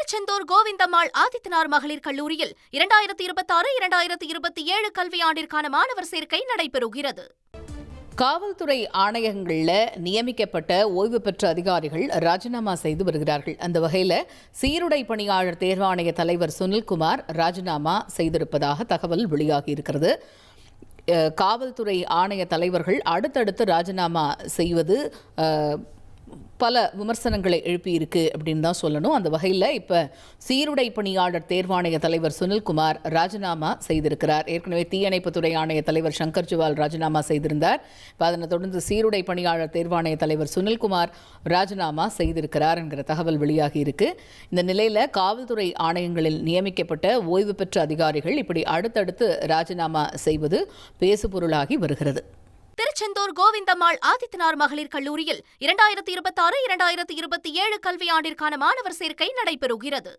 திருச்செந்தூர் கோவிந்தம்மாள் ஆதித்தனார் மகளிர் கல்லூரியில் 2026-2027 கல்வியாண்டிற்கான மாணவர் சேர்க்கை நடைபெறுகிறது. காவல்துறை ஆணையங்களில் நியமிக்கப்பட்ட ஓய்வு பெற்ற அதிகாரிகள் ராஜினாமா செய்து வருகிறார்கள். அந்த வகையில் சீருடை பணியாளர் தேர்வாணைய தலைவர் சுனில்குமார் ராஜினாமா செய்திருப்பதாக தகவல் வெளியாகியிருக்கிறது. காவல்துறை ஆணைய தலைவர்கள் அடுத்தடுத்து ராஜினாமா செய்வது பல விமர்சனங்களை எழுப்பியிருக்கு அப்படின்னு தான் சொல்லணும். அந்த வகையில் இப்போ சீருடை பணியாளர் தேர்வாணைய தலைவர் சுனில்குமார் ராஜினாமா செய்திருக்கிறார். ஏற்கனவே தீயணைப்புத்துறை ஆணைய தலைவர் சங்கர் ஜுவால் ராஜினாமா செய்திருந்தார். இப்போ அதனை தொடர்ந்து சீருடை பணியாளர் தேர்வாணைய தலைவர் சுனில்குமார் ராஜினாமா செய்திருக்கிறார் என்கிற தகவல் வெளியாகி இருக்கு. இந்த நிலையில் காவல்துறை ஆணையங்களில் நியமிக்கப்பட்ட ஓய்வு பெற்ற அதிகாரிகள் இப்படி அடுத்தடுத்து ராஜினாமா செய்வது பேசுபொருளாகி வருகிறது. திருச்செந்தூர் கோவிந்தம்மாள் ஆதித்தனார் மகளிர் கல்லூரியில் 2026-2027 கல்வியாண்டிற்கான மாணவர் சேர்க்கை நடைபெறுகிறது.